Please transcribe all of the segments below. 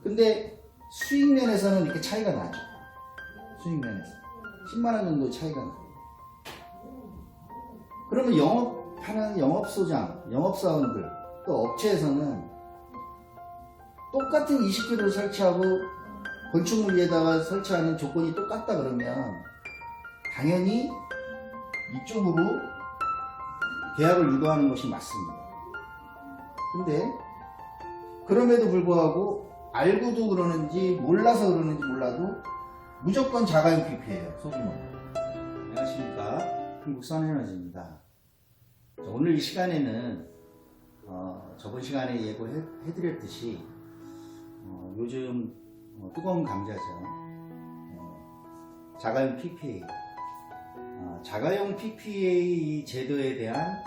근데 수익 면에서는 이렇게 차이가 나죠. 수익 면에서 10만원 정도 차이가 나요. 그러면 영업하는 영업소장, 영업사원들, 또 업체에서는 똑같은 20kg를 설치하고 건축물 위에다가 설치하는 조건이 똑같다 그러면 당연히 이쪽으로 계약을 유도하는 것이 맞습니다. 근데 그럼에도 불구하고 알고도 그러는지 몰라서 그러는지 몰라도 무조건 자가용 PP예요. 소규모. 안녕하십니까, 한국선에너지입니다. 오늘 이 시간에는 저번 시간에 예고해드렸듯이 요즘 뜨거운 감자죠. 자가용 PPA. 자가용 PPA 제도에 대한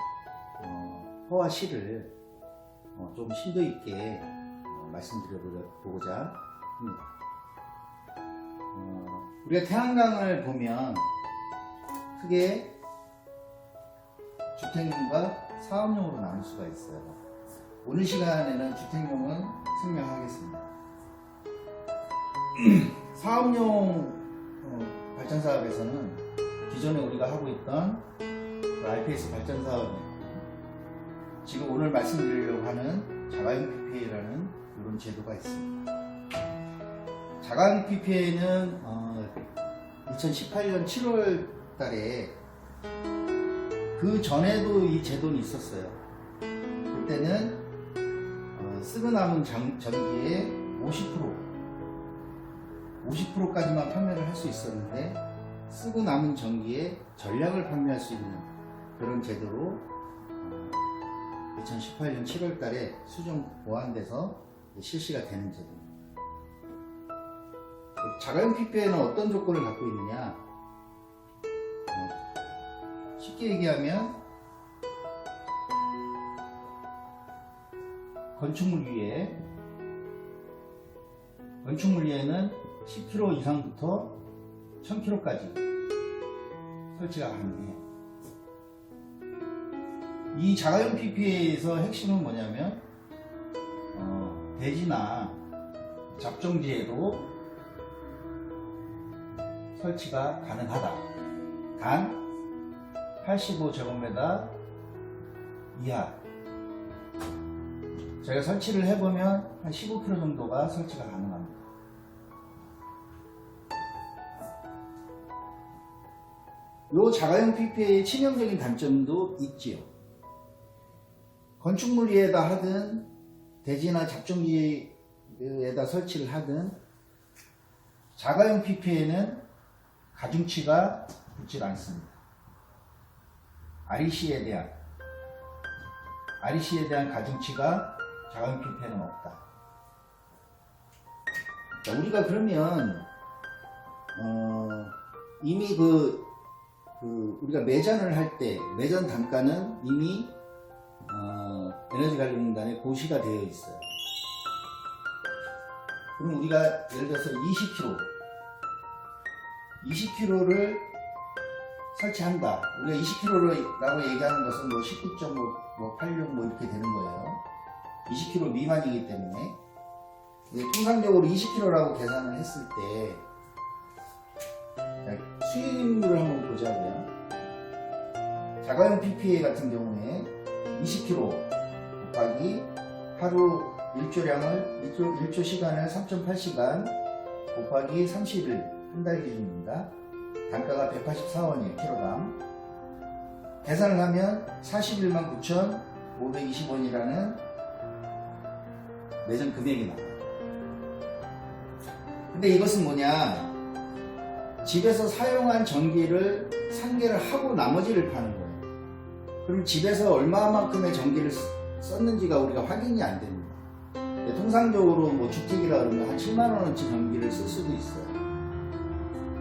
허와 시를 좀 심도 있게 말씀드려보고자 합니다. 우리가 태양광을 보면 크게 주택용과 사업용으로 나눌 수가 있어요. 오늘 시간에는 주택용은 생략하겠습니다. 사업용 발전 사업에서는 기존에 우리가 하고 있던 RPS 발전 사업에 지금 오늘 말씀드리려고 하는 자가용 PPA라는 이런 제도가 있습니다. 자가용 PPA는 2018년 7월 달에 그 전에도 이 제도는 있었어요. 그때는 쓰고 남은 전기의 50%까지만 판매를 할 수 있었는데 쓰고 남은 전기의 전량을 판매할 수 있는 그런 제도로 2018년 7월 달에 수정 보완돼서 실시가 되는 제도입니다. 자가용 PPA는 어떤 조건을 갖고 있느냐? 쉽게 얘기하면 건축물 위에는 10kg 이상부터 1000kg까지 설치가 가능해요. 이 자가용 PPA에서 핵심은 뭐냐면 대지나 잡종지에도 설치가 가능하다. 단 85제곱미터 이하. 저희가 설치를 해보면 한 15kg 정도가 설치가 가능합니다. 이 자가용 PPA의 치명적인 단점도 있지요. 건축물 위에다 하든 대지나 잡종지에다 설치를 하든 자가용 PPA는 가중치가 붙질 않습니다. REC에 대한 가중치가 자가용 PPA는 없다. 자, 우리가 그러면 이미 우리가 매전을 할 때 매전 단가는 이미 에너지관리공단에 고시가 되어 있어요. 그럼 우리가 예를 들어서 20kg를 설치한다. 우리가 20kg라고 얘기하는 것은 19.86 이렇게 되는 거예요. 20kg 미만이기 때문에. 통상적으로 20kg라고 계산을 했을 때 수익률을 한번 보자고요. 자가용 PPA 같은 경우에 20kg 곱하기 하루 일조량을 1조 시간을 3.8시간 곱하기 30일 한 달 기준입니다. 단가가 184원이에요. 킬로gram. 계산을 하면 419,520원이라는 매전 금액이 나와요. 근데 이것은 뭐냐? 집에서 사용한 전기를 상계를 하고 나머지를 파는 거예요. 그럼 집에서 얼마만큼의 전기를 썼는지가 우리가 확인이 안 됩니다. 통상적으로 뭐 주택이라 그러면 한 7만원어치 전기를 쓸 수도 있어요.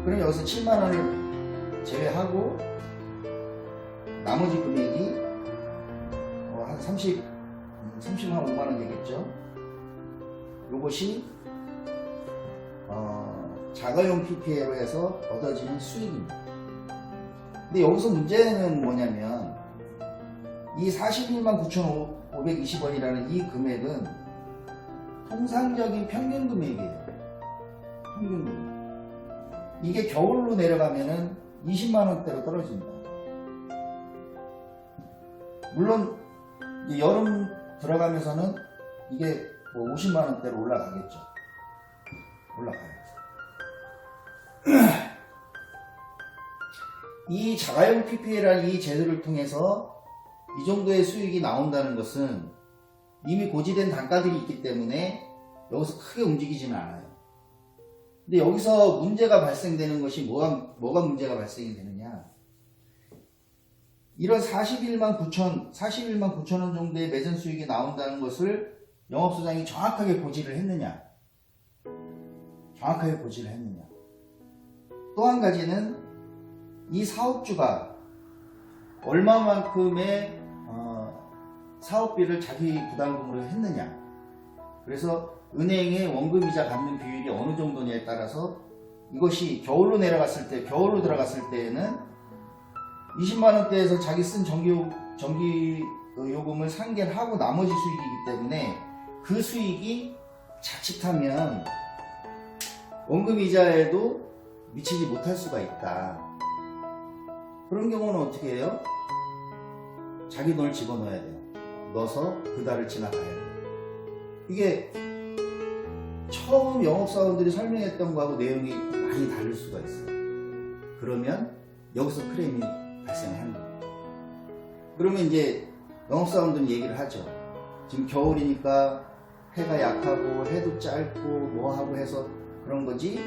그럼 여기서 7만원을 제외하고 나머지 금액이 한 30만 5만원 되겠죠. 이것이 자가용 PPA로 해서 얻어지는 수익입니다. 근데 여기서 문제는 뭐냐면 이 41만 9,520원이라는 이 금액은 통상적인 평균 금액이에요. 평균 금액. 이게 겨울로 내려가면은 20만원대로 떨어집니다. 물론 여름 들어가면서는 이게 뭐 50만원대로 올라가겠죠. 올라가요. 이 자가용 PPA라는 이 제도를 통해서 이 정도의 수익이 나온다는 것은 이미 고지된 단가들이 있기 때문에 여기서 크게 움직이지는 않아요. 근데 여기서 문제가 발생되는 것이 뭐가 문제가 발생이 되느냐. 이런 41만 9천 원 정도의 매전 수익이 나온다는 것을 영업소장이 정확하게 고지를 했느냐. 정확하게 고지를 했느냐. 또 한 가지는 이 사업주가 얼마만큼의 사업비를 자기 부담금으로 했느냐. 그래서 은행의 원금이자 갚는 비율이 어느 정도냐에 따라서 이것이 겨울로 들어갔을 때에는 20만원대에서 자기 쓴 전기 요금을 상계를 하고 나머지 수익이기 때문에 그 수익이 자칫하면 원금 이자에도 미치지 못할 수가 있다. 그런 경우는 어떻게 해요? 자기 돈을 집어넣어야 돼요. 넣어서 그 달을 지나가야 돼요. 이게 처음 영업사원들이 설명했던 거하고 내용이 많이 다를 수가 있어요. 그러면 여기서 크레임이 발생하는 거예요. 그러면 이제 영업사원들은 얘기를 하죠. 지금 겨울이니까 해가 약하고 해도 짧고 뭐하고 해서 그런 거지.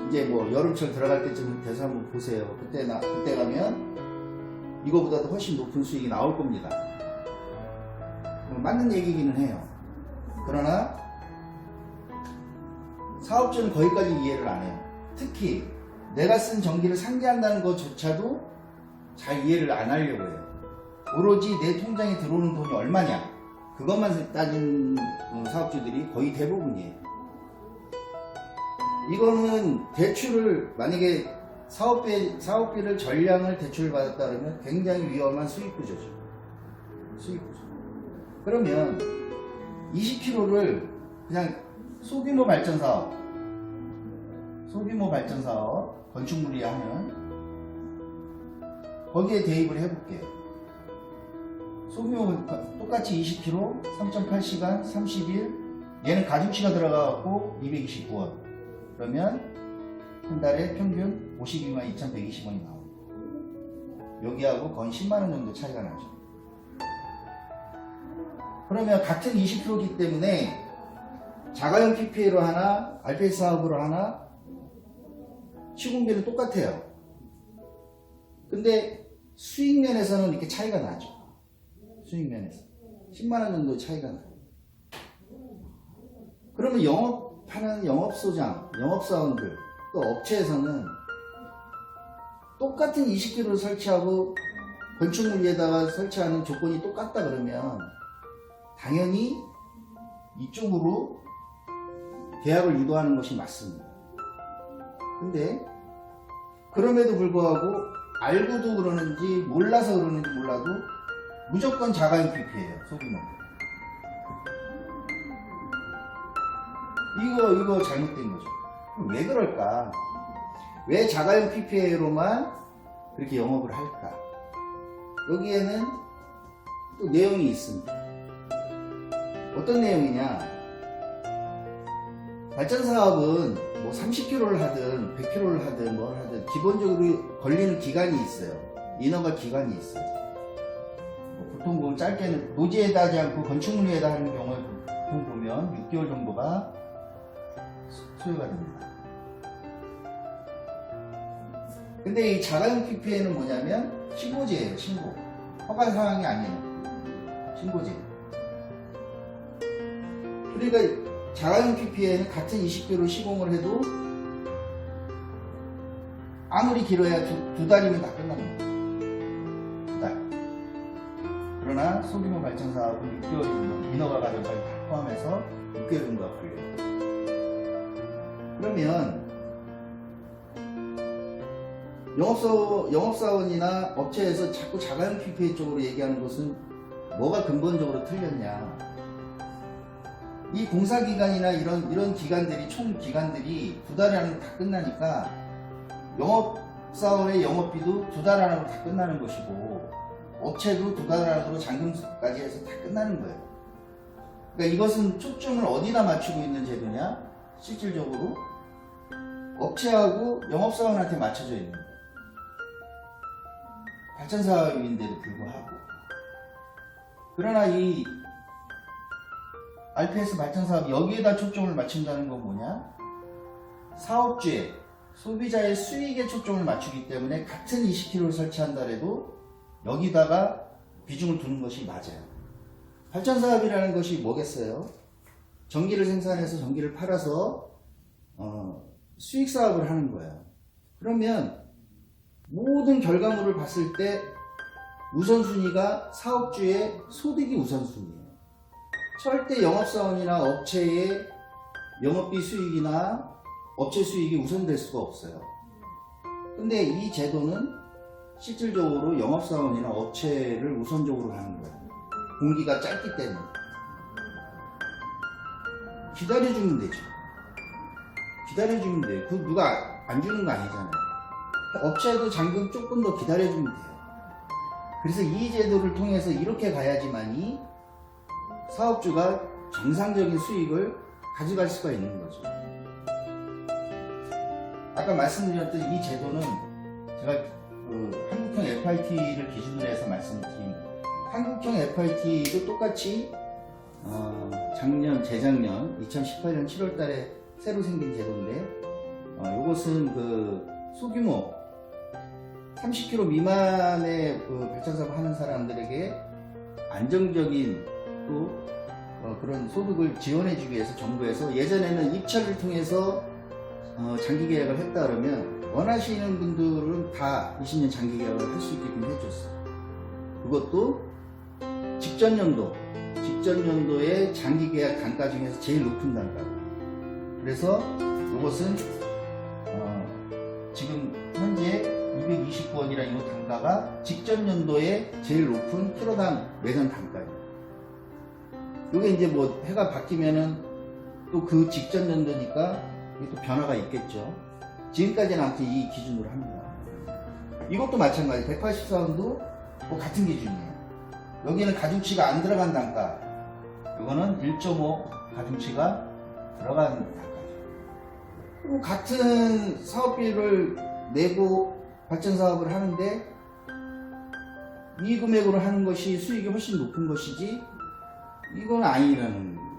이제 뭐 여름철 들어갈 때쯤 돼서 한번 보세요. 그때 가면 이거보다도 훨씬 높은 수익이 나올 겁니다. 맞는 얘기기는 해요. 그러나 사업주는 거기까지 이해를 안 해요. 특히 내가 쓴 전기를 상계한다는 것조차도 잘 이해를 안 하려고 해요. 오로지 내 통장에 들어오는 돈이 얼마냐, 그것만 따진 사업주들이 거의 대부분이에요. 이거는 대출을, 만약에 사업비를 전량을 대출을 받았다 그러면 굉장히 위험한 수익구조죠. 수익구조. 그러면 20kg를 그냥 소규모 발전 사업, 건축물이 하면 거기에 대입을 해볼게요. 소규모 똑같이 20kg, 3.8시간, 30일, 얘는 가중치가 들어가갖고 229원. 그러면 한 달에 평균 52만 2,120원이 나옵니다. 여기하고 거의 10만원 정도 차이가 나죠. 그러면 같은 20kg이기 때문에 자가용 PPA로 하나, RPS 사업으로 하나, 시공비는 똑같아요. 근데 수익면에서는 이렇게 차이가 나죠. 수익면에서 10만원 정도 차이가 나요. 그러면 영업하는 영업소장, 영업사원들, 또 업체에서는 똑같은 20kg를 설치하고 건축물 위에다가 설치하는 조건이 똑같다 그러면 당연히 이쪽으로 계약을 유도하는 것이 맞습니다. 근데 그럼에도 불구하고 알고도 그러는지 몰라서 그러는지 몰라도 무조건 자가용 PPA예요. 소규모. 이거 잘못된 거죠. 그럼 왜 그럴까? 왜 자가용 PPA로만 그렇게 영업을 할까? 여기에는 또 내용이 있습니다. 어떤 내용이냐? 발전 사업은 뭐 30kg를 하든 100kg를 하든 뭘 하든 기본적으로 걸리는 기간이 있어요. 인허가 기간이 있어요. 보통 보면 짧게는 노지에다 하지 않고 건축물 위에다 하는 경우에 보통 보면 6개월 정도가 소요가 됩니다. 근데 이 자가용 PPA는 뭐냐면 신고제예요. 신고. 허가 사항이 아니에요. 신고제. 그러니까 자가용 PPA는 같은 20kg 시공을 해도 아무리 길어야 두 달이면 다 끝납니다. 두 달. 그러나 소규모 발전 사업은 6개월 정도, 인허가 과정까지 다 포함해서 6개월 정도가 걸려요. 그러면 영업사원이나 업체에서 자꾸 자가용 PPA 쪽으로 얘기하는 것은 뭐가 근본적으로 틀렸냐? 이 공사기간이나 이런 기간들이, 총 기간들이 2달 안으로 다 끝나니까 영업사원의 영업비도 2달 안으로 다 끝나는 것이고, 업체도 2달 안으로 잔금까지 해서 다 끝나는 거예요. 그러니까 이것은 초점을 어디다 맞추고 있는 제도냐? 실질적으로 업체하고 영업사원한테 맞춰져 있는 거예요. 발전사업인데도 불구하고. 그러나 이 RPS 발전사업이 여기에다 초점을 맞춘다는 건 뭐냐? 사업주의, 소비자의 수익에 초점을 맞추기 때문에 같은 20kg를 설치한다 해도 여기다가 비중을 두는 것이 맞아요. 발전사업이라는 것이 뭐겠어요? 전기를 생산해서 전기를 팔아서 수익사업을 하는 거예요. 그러면 모든 결과물을 봤을 때 우선순위가 사업주의 소득이 우선순위예요. 절대 영업사원이나 업체의 영업비 수익이나 업체 수익이 우선될 수가 없어요. 근데 이 제도는 실질적으로 영업사원이나 업체를 우선적으로 하는 거예요. 공기가 짧기 때문에. 기다려주면 되죠. 기다려주면 돼요. 그 누가 안 주는 거 아니잖아요. 업체도 잔금 조금 더 기다려주면 돼요. 그래서 이 제도를 통해서 이렇게 가야지만이 사업주가 정상적인 수익을 가져갈 수가 있는 거죠. 아까 말씀드렸던 이 제도는 제가 한국형 FIT를 기준으로 해서 말씀드린 한국형 FIT도 똑같이 재작년 2018년 7월 달에 새로 생긴 제도인데, 이것은 그 소규모 30kg 미만의 그 발전사업 하는 사람들에게 안정적인 또 그런 소득을 지원해주기 위해서 정부에서 예전에는 입찰을 통해서 장기 계약을 했다 그러면 원하시는 분들은 다 20년 장기 계약을 할 수 있게끔 해줬어요. 그것도 직전 연도의 장기 계약 단가 중에서 제일 높은 단가. 그래서 이것은 지금 현재 229원이라는 이 단가가 직전 연도에 제일 높은 키로당 매장 단가예요. 이게 이제 뭐 해가 바뀌면은 또 그 직전 연도니까 이게 또 변화가 있겠죠. 지금까지는 아무튼 이 기준으로 합니다. 이것도 마찬가지. 184원도 뭐 같은 기준이에요. 여기는 가중치가 안 들어간 단가, 이거는 1.5 가중치가 들어간 단가죠. 그리고 같은 사업비를 내고 발전사업을 하는데 이 금액으로 하는 것이 수익이 훨씬 높은 것이지 이건 아니라는 거예요.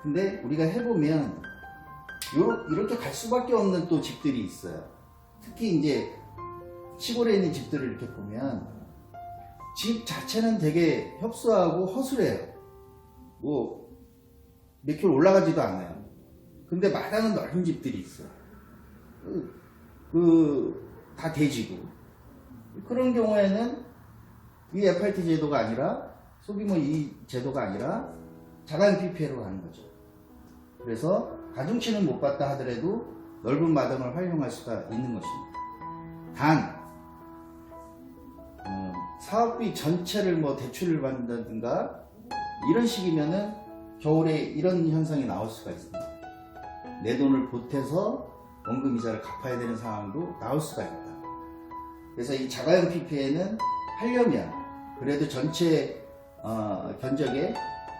근데 우리가 해보면 이렇게 갈 수밖에 없는 또 집들이 있어요. 특히 이제 시골에 있는 집들을 이렇게 보면 집 자체는 되게 협소하고 허술해요. 뭐 몇 킬로 올라가지도 않아요. 근데 마당은 넓은 집들이 있어요. 다 대지고. 그런 경우에는 이 FIT 제도가 아니라 소규모 이 제도가 아니라 자가용 PPA로 가는 거죠. 그래서 가중치는 못 받다 하더라도 넓은 마당을 활용할 수가 있는 것입니다. 단 사업비 전체를 뭐 대출을 받는다든가 이런 식이면은 겨울에 이런 현상이 나올 수가 있습니다. 내 돈을 보태서 원금 이자를 갚아야 되는 상황도 나올 수가 있다. 그래서 이 자가용 PPA는 하려면 그래도 전체 견적의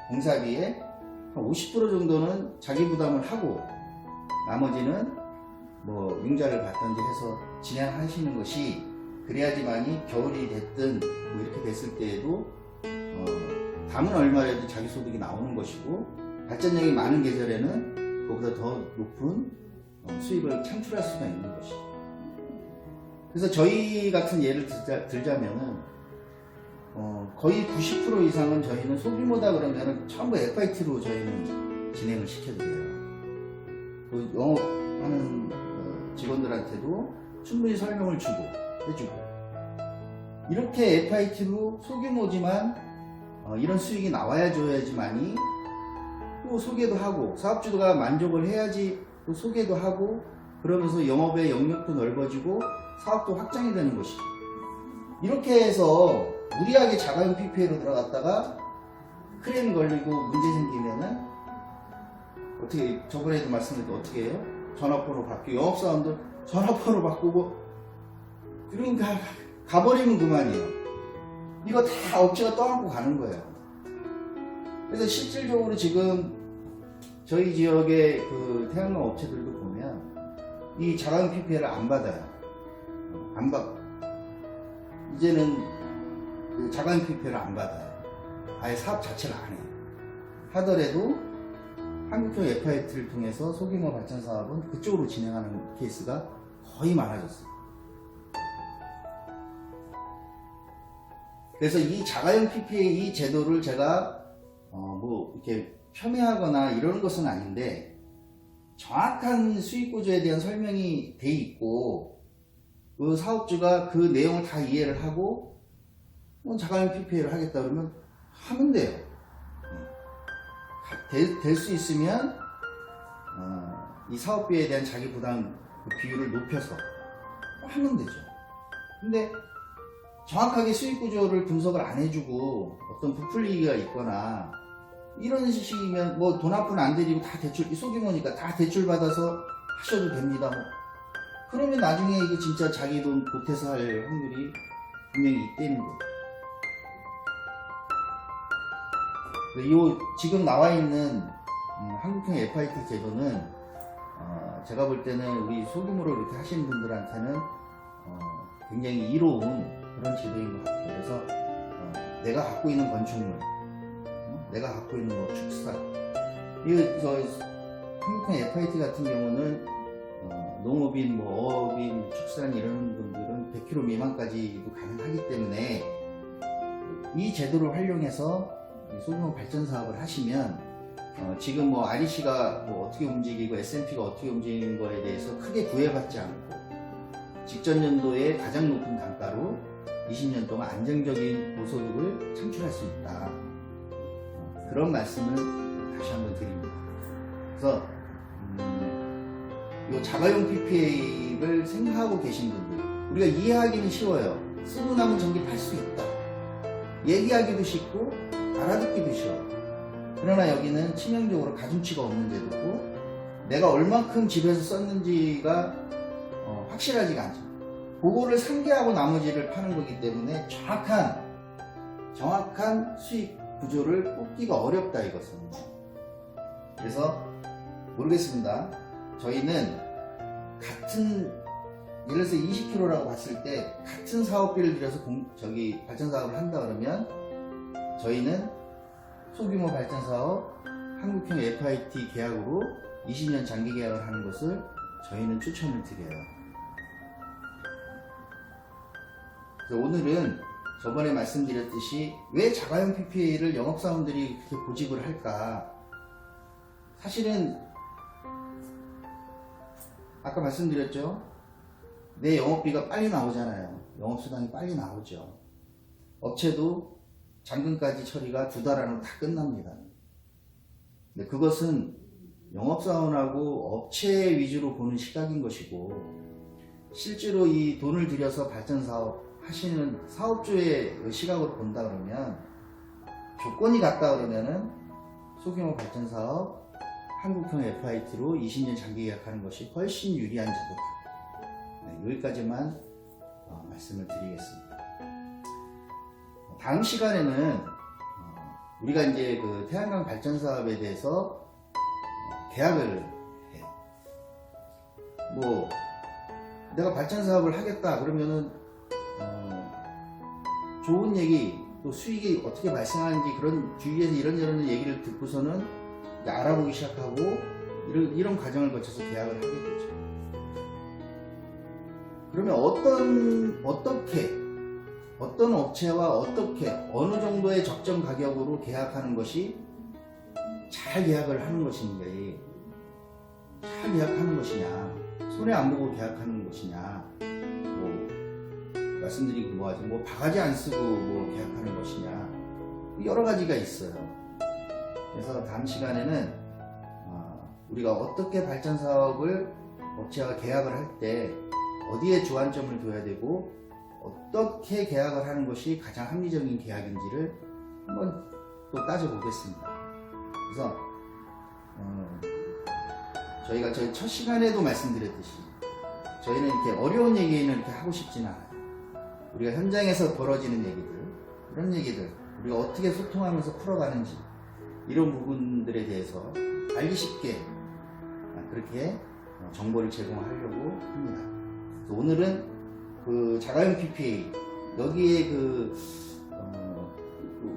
공사비의 한 50% 정도는 자기 부담을 하고 나머지는 뭐 융자를 받든지 해서 진행하시는 것이, 그래야지만이 겨울이 됐든 뭐 이렇게 됐을 때에도 담은 얼마라도 자기 소득이 나오는 것이고, 발전량이 많은 계절에는 그보다 더 높은 수익을 창출할 수가 있는 것이죠. 그래서 저희 같은 예를 들자면은 거의 90% 이상은 저희는 소규모다 그러면은 전부 FIT로 저희는 진행을 시켜드려요. 그 영업하는 직원들한테도 충분히 설명을 해주고, 이렇게 FIT로 소규모지만 이런 수익이 나와야 줘야지만이 또 소개도 하고, 사업주가 만족을 해야지 또 소개도 하고, 그러면서 영업의 영역도 넓어지고 사업도 확장이 되는 것이죠. 이렇게 해서 무리하게 자가용 PPA로 들어갔다가 크레임 걸리고 문제 생기면은 어떻게, 저번에도 말씀드렸는데 어떻게 해요? 전화번호 바뀌고, 영업사원들 전화번호 바꾸고, 그러니까 가버리면 그만이에요. 이거 다 업체가 떠안고 가는 거예요. 그래서 실질적으로 지금 저희 지역의 그 태양광 업체들도 보면 이 자가용 PPA를 안 받아요. 안 받, 이제는 그 자가용 PPA를 안 받아요. 아예 사업 자체를 안 해요. 하더라도 한국형 FIT를 통해서 소규모 발전 사업은 그쪽으로 진행하는 케이스가 거의 많아졌어요. 그래서 이 자가용 PPA 이 제도를 제가 뭐 이렇게 폄훼하거나 이러는 것은 아닌데, 정확한 수익 구조에 대한 설명이 돼 있고 그 사업주가 그 내용을 다 이해를 하고 자가용 PPA를 하겠다 그러면 하면 돼요. 될 수 있으면 이 사업비에 대한 자기 부담 그 비율을 높여서 하면 되죠. 근데 정확하게 수익 구조를 분석을 안 해주고 어떤 부풀리기가 있거나 이런 식이면 뭐 돈 한 푼 안 들이고 다 대출, 소규모니까 다 대출 받아서 하셔도 됩니다. 뭐. 그러면 나중에 이게 진짜 자기 돈 보태서 할 확률이 분명히 있다는 거예요. 이 지금 나와 있는 한국형 FIT 제도는 제가 볼 때는 우리 소규모로 이렇게 하시는 분들한테는 굉장히 이로운 그런 제도인 것 같아요. 그래서 내가 갖고 있는 건축물, 내가 갖고 있는 뭐 축사, 저 한국형 FIT 같은 경우는 농업인, 뭐 어업인, 축산 이런 분들은 100km 미만까지도 가능하기 때문에 이 제도를 활용해서 소규모 발전 사업을 하시면 지금 뭐 REC가 뭐 어떻게 움직이고 S&P가 어떻게 움직이는 거에 대해서 크게 구애받지 않고 직전 연도에 가장 높은 단가로 20년 동안 안정적인 고소득을 창출할 수 있다. 그런 말씀을 다시 한번 드립니다. 그래서 이 자가용 PPA를 생각하고 계신 분들, 우리가 이해하기는 쉬워요. 쓰고 남은 전기 팔 수 있다. 얘기하기도 쉽고 알아듣기도 쉬워. 그러나 여기는 치명적으로 가중치가 없는 제도고 내가 얼만큼 집에서 썼는지가 확실하지가 않죠. 그거를 상계하고 나머지를 파는 거기 때문에 정확한 수익 구조를 뽑기가 어렵다 이것은. 그래서 모르겠습니다. 저희는 같은, 예를 들어서 20kg라고 봤을 때 같은 사업비를 들여서 발전 사업을 한다 그러면 저희는 소규모 발전 사업 한국형 FIT 계약으로 20년 장기 계약을 하는 것을 저희는 추천을 드려요. 그래서 오늘은 저번에 말씀드렸듯이 왜 자가용 PPA를 영업사원들이 그렇게 고집을 할까? 사실은 아까 말씀드렸죠. 내 영업비가 빨리 나오잖아요. 영업수당이 빨리 나오죠. 업체도 잔금까지 처리가 2달 안으로 다 끝납니다. 근데 그것은 영업사원하고 업체 위주로 보는 시각인 것이고, 실제로 이 돈을 들여서 발전사업 하시는 사업주의 시각으로 본다 그러면, 조건이 같다 그러면은 소규모 발전사업 한국형 FIT로 20년 장기 계약하는 것이 훨씬 유리한 제도다. 네, 여기까지만 말씀을 드리겠습니다. 다음 시간에는 우리가 이제 그 태양광 발전 사업에 대해서 계약을 해요. 뭐 내가 발전 사업을 하겠다 그러면은 좋은 얘기, 또 수익이 어떻게 발생하는지 그런 주위에서 이런저런 얘기를 듣고서는 이제 알아보기 시작하고 이런 과정을 거쳐서 계약을 하게 되죠. 그러면 어떤 업체와 어떻게 어느 정도의 적정 가격으로 계약하는 것이 잘 계약을 하는 것인지, 잘 계약하는 것이냐, 손해 안 보고 계약하는 것이냐, 뭐 말씀드리고 뭐하지, 뭐 바가지 안 쓰고 뭐 계약하는 것이냐, 여러 가지가 있어요. 그래서 다음 시간에는 우리가 어떻게 발전 사업을 업체와 계약을 할 때 어디에 주안점을 둬야 되고 어떻게 계약을 하는 것이 가장 합리적인 계약인지를 한번 또 또 따져보겠습니다. 그래서 저희가 저희 첫 시간에도 말씀드렸듯이 저희는 이렇게 어려운 얘기는 이렇게 하고 싶지는 않아요. 우리가 현장에서 벌어지는 얘기들, 이런 얘기들, 우리가 어떻게 소통하면서 풀어가는지 이런 부분들에 대해서 알기 쉽게 그렇게 정보를 제공하려고 합니다. 그래서 오늘은 그 자가용 PPA 여기에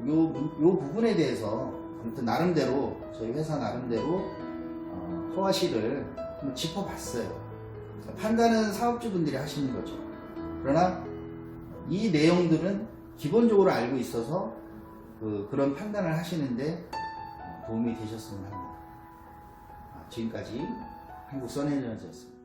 요 부분에 대해서 아무튼 나름대로 저희 회사 나름대로 허와시를 한번 짚어봤어요. 판단은 사업주분들이 하시는 거죠. 그러나 이 내용들은 기본적으로 알고 있어서 그런 판단을 하시는데 도움이 되셨으면 합니다. 지금까지 한국 선에너지였습니다.